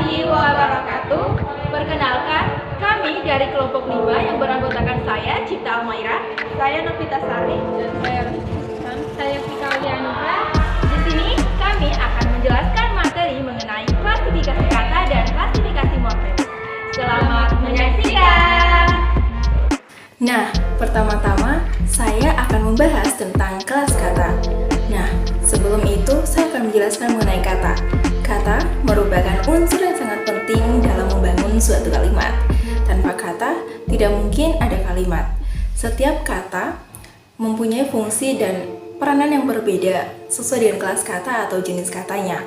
warahmatullahi wabarakatuh. Perkenalkan, kami dari kelompok 5 yang beranggotakan saya, Cipta Almaira, saya Novita Sari, dan saya Fika Alianugra. Di sini kami akan menjelaskan materi mengenai klasifikasi kata dan klasifikasi morfem. Selamat menyaksikan. Nah, pertama-tama saya akan membahas tentang kelas kata. Nah, sebelum itu saya akan menjelaskan mengenai kata. Kata merupakan unsur yang sangat penting dalam membangun suatu kalimat. Tanpa kata, tidak mungkin ada kalimat. Setiap kata mempunyai fungsi dan peranan yang berbeda sesuai dengan kelas kata atau jenis katanya.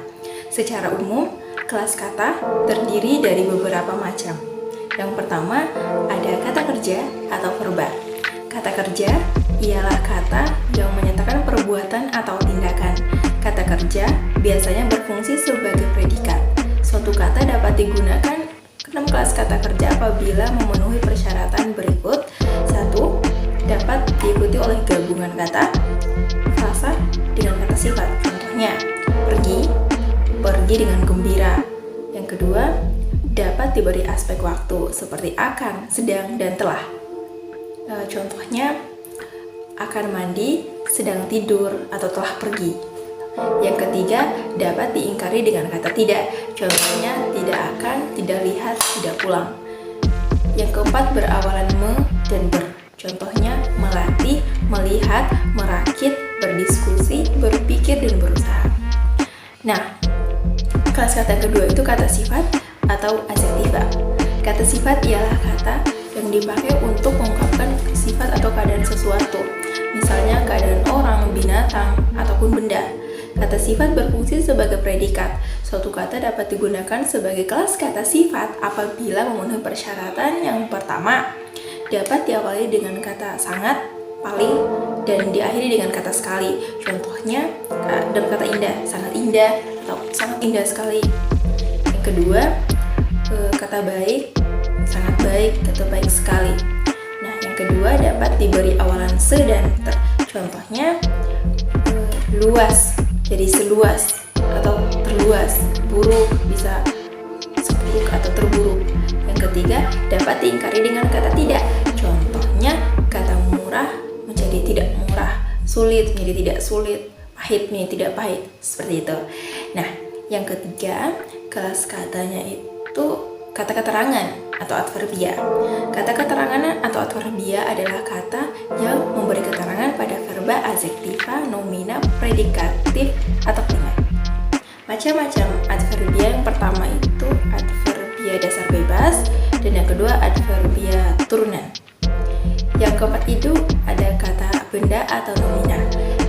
Secara umum, kelas kata terdiri dari beberapa macam. Yang pertama, ada kata kerja atau verba. Kata kerja ialah kata yang menyatakan perbuatan atau tindakan. Kata kerja biasanya berfungsi sebagai predikat. Suatu kata dapat digunakan ke dalam kelas kata kerja apabila memenuhi persyaratan berikut. 1. Dapat diikuti oleh gabungan kata, frasa dengan kata sifat. Contohnya, pergi dengan gembira. Yang kedua, dapat diberi aspek waktu seperti akan, sedang, dan telah. Contohnya, akan mandi, sedang tidur, atau telah pergi. Yang ketiga, dapat diingkari dengan kata tidak. Contohnya, tidak akan, tidak lihat, tidak pulang. Yang keempat, berawalan me dan ber. Contohnya, melatih, melihat, merakit, berdiskusi, berpikir, dan berusaha. Nah, kelas kata kedua itu kata sifat atau adjektiva. Kata sifat ialah kata yang dipakai untuk mengungkapkan sifat atau keadaan sesuatu, misalnya keadaan orang, binatang, ataupun benda. Kata sifat berfungsi sebagai predikat. Suatu kata dapat digunakan sebagai kelas kata sifat apabila memenuhi persyaratan. Yang pertama, dapat diawali dengan kata sangat, paling, dan diakhiri dengan kata sekali. Contohnya, dalam kata indah, sangat indah, atau sangat indah sekali. Yang kedua, kata baik, sangat baik, atau baik sekali. Nah, yang kedua dapat diberi awalan se dan ter. Contohnya, luas, jadi seluas atau terluas. Buruk bisa seburuk atau terburuk. Yang ketiga dapat diingkari dengan kata tidak. Contohnya, kata murah menjadi tidak murah, sulit menjadi tidak sulit, pahit menjadi tidak pahit, seperti itu. Nah, yang ketiga, kelas katanya itu kata keterangan atau adverbia. Kata keterangan atau adverbia adalah kata yang memberi keterangan pada verba, adjektiva, nomina, predikatif, atau kalimat. Macam-macam adverbia. Yang pertama itu adverbia dasar bebas, dan yang kedua adverbia turunan. Yang keempat itu ada kata benda atau nomina.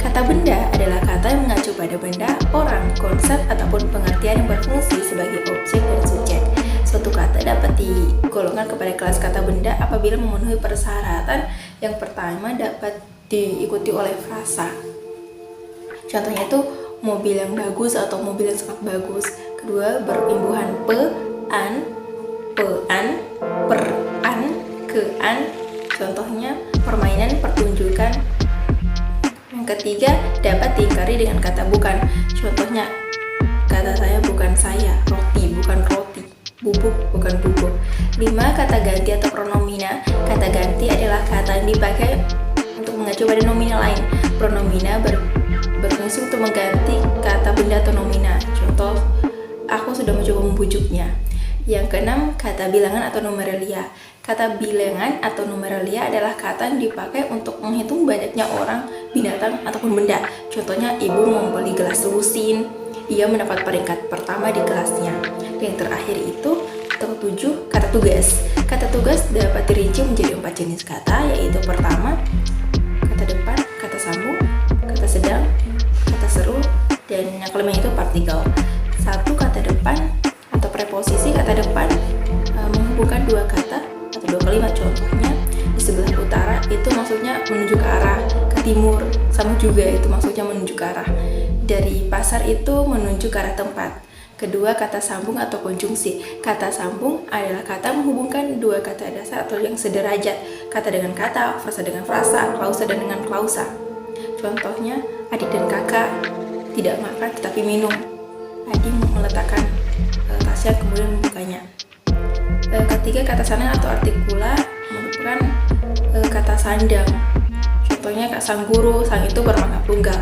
Kata benda adalah kata yang mengacu pada benda, orang, konsep, ataupun pengertian yang berfungsi sebagai objek dan subjek. Suatu kata dapat digolongkan kepada kelas kata benda apabila memenuhi persyaratan. Yang pertama dapat diikuti oleh frasa. Contohnya itu mobil yang bagus atau mobil yang sangat bagus. Kedua, berimbuhan pe, an, per-an, ke-an. Contohnya permainan, pertunjukan. Yang ketiga, dapat diingkari dengan kata bukan. Contohnya, kata saya bukan saya, roti bukan roti, bubuk bukan bubuk. 5. Kata ganti atau pronomina. Kata ganti adalah kata yang dipakai untuk mengacu pada nomina lain. Pronomina berfungsi untuk mengganti kata benda atau nomina. Contoh, aku sudah mencoba membujuknya. Yang keenam, kata bilangan atau numeralia. Kata bilangan atau numeralia adalah kata yang dipakai untuk menghitung banyaknya orang, binatang, ataupun benda. Contohnya, ibu membeli gelas lusin, ia mendapat peringkat pertama di kelasnya. Yang terakhir itu, ke-7, kata tugas. Kata tugas dapat dirinci menjadi 4 jenis kata, yaitu pertama, kata depan, kata sambung, kata sedang, kata seru, dan yang kelima itu partikel. 1. Kata depan atau preposisi. Kata depan menghubungkan dua kata atau dua kalimat. Contohnya, di sebelah utara itu maksudnya menuju ke arah ke timur, sama juga itu maksudnya menuju ke arah. Dari pasar itu menuju ke arah tempat. Kedua, kata sambung atau konjungsi. Kata sambung adalah kata menghubungkan dua kata dasar atau yang sederajat. Kata dengan kata, frasa dengan frasa, klausa dan dengan klausa. Contohnya, adik dan kakak tidak makan tetapi minum. Adi meletakkan tasnya kemudian membukanya. Ketiga, kata sandang atau artikula merupakan kata sandang. Contohnya kak sang guru, sang itu bermakna tunggal.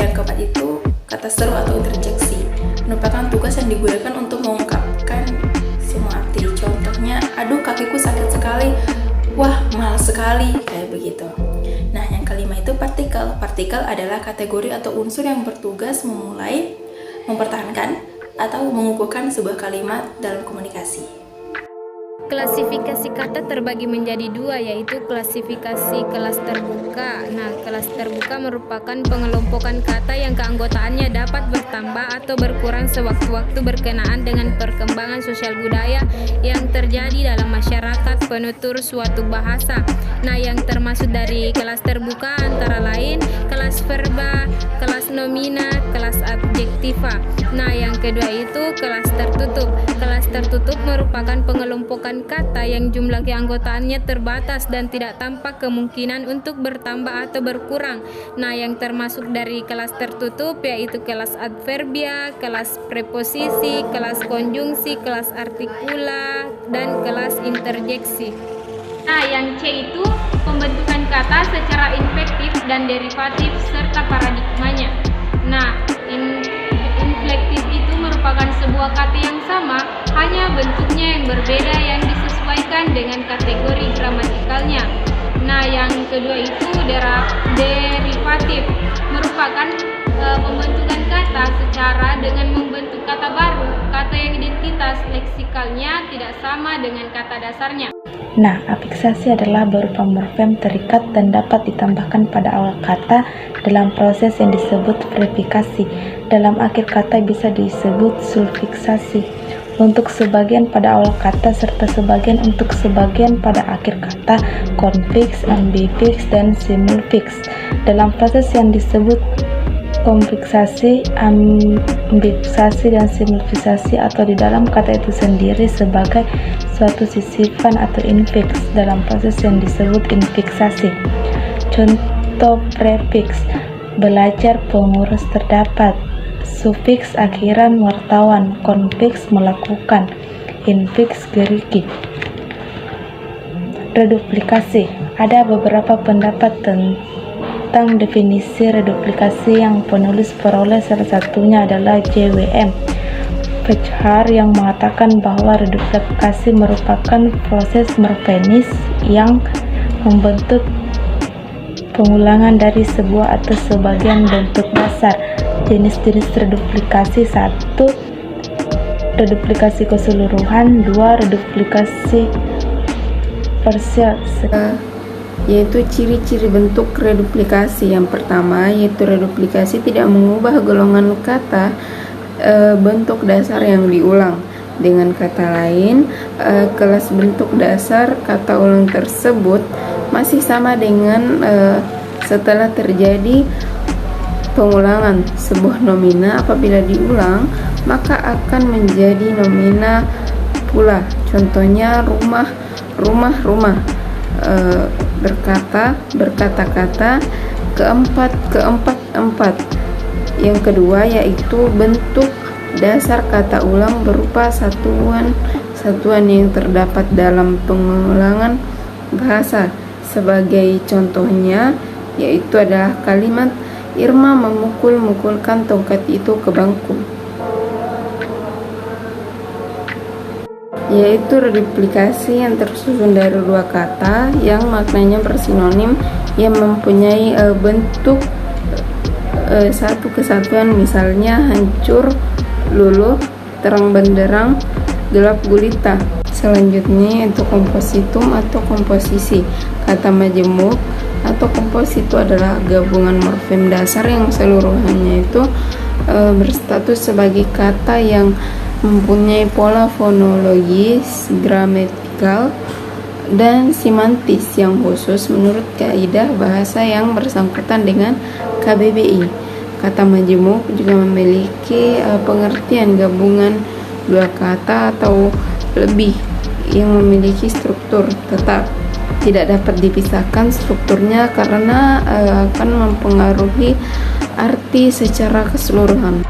Yang keempat itu kata seru atau interjeksi, merupakan tugas yang digunakan untuk mengungkapkan semua arti. Contohnya, aduh kakiku sakit sekali, wah malas sekali, kayak begitu. Nah, yang kelima itu partikel. Partikel adalah kategori atau unsur yang bertugas memulai, mempertahankan, atau mengukuhkan sebuah kalimat dalam komunikasi. Klasifikasi kata terbagi menjadi dua, yaitu klasifikasi kelas terbuka. Nah, kelas terbuka merupakan pengelompokan kata yang keanggotaannya dapat bertambah atau berkurang sewaktu-waktu berkenaan dengan perkembangan sosial budaya yang terjadi dalam masyarakat penutur suatu bahasa. Nah, yang termasuk dari kelas terbuka antara lain kelas verba, kelas nomina, kelas adjektiva. Nah, yang kedua itu kelas tertutup. Kelas tertutup merupakan pengelompokan kata yang jumlah keanggotaannya terbatas dan tidak tampak kemungkinan untuk bertambah atau berkurang. Nah, yang termasuk dari kelas tertutup yaitu kelas adverbia, kelas preposisi, kelas konjungsi, kelas artikula, dan kelas interjeksi. Nah, yang C itu pembentukan kata secara inflektif dan derivatif serta paradigmanya. Nah, inflektif itu merupakan sebuah kata yang sama, hanya bentuknya yang berbeda yang disesuaikan dengan kategori gramatikalnya. Nah, yang kedua itu derivatif, merupakan pembentukan kata secara dengan membentuk kata baru, kata yang identitas leksikalnya tidak sama dengan kata dasarnya. Nah, afiksasi adalah berupa morfem terikat dan dapat ditambahkan pada awal kata dalam proses yang disebut prefikasi. Dalam akhir kata bisa disebut sulfiksasi. Untuk sebagian pada awal kata serta sebagian untuk sebagian pada akhir kata, konfiks, ambifiks, dan simulfiks. Dalam proses yang disebut konfiksasi, ambifiksasi, dan simulfiksasi atau di dalam kata itu sendiri sebagai suatu sisifan atau infiks dalam proses yang disebut infiksasi. Contoh prefiks: belajar, pengurus, terdapat. Sufiks akhiran, wartawan. Konfiks melakukan. Infiks gerigi. Reduplikasi. Ada beberapa pendapat tentang definisi reduplikasi yang penulis peroleh, salah satunya adalah JWM Pechar yang mengatakan bahwa reduplikasi merupakan proses morfemis yang membentuk pengulangan dari sebuah atau sebagian bentuk dasar. Jenis-jenis reduplikasi: 1. Reduplikasi keseluruhan. 2. Reduplikasi parsial. Yaitu ciri-ciri bentuk reduplikasi. Yang pertama yaitu reduplikasi tidak mengubah golongan kata bentuk dasar yang diulang. Dengan kata lain, kelas bentuk dasar kata ulang tersebut masih sama dengan setelah terjadi pengulangan. Sebuah nomina apabila diulang maka akan menjadi nomina pula. Contohnya rumah, rumah, berkata, berkata-kata, keempat. Yang kedua yaitu bentuk dasar kata ulang berupa satuan yang terdapat dalam pengulangan bahasa. Sebagai contohnya yaitu adalah kalimat Irma mukulkan tongkat itu ke bangku. Yaitu reduplikasi yang tersusun dari dua kata yang maknanya bersinonim yang mempunyai bentuk satu kesatuan, misalnya hancur, luluh, terang benderang, gelap gulita. Selanjutnya yaitu kompositum atau komposisi. Kata majemuk atau komposito adalah gabungan morfem dasar yang seluruhannya itu berstatus sebagai kata yang mempunyai pola fonologis, gramatikal, dan semantis yang khusus menurut kaidah bahasa yang bersangkutan dengan KBBI. Kata majemuk juga memiliki pengertian gabungan dua kata atau lebih yang memiliki struktur tetap. Tidak dapat dipisahkan strukturnya karena akan mempengaruhi arti secara keseluruhan.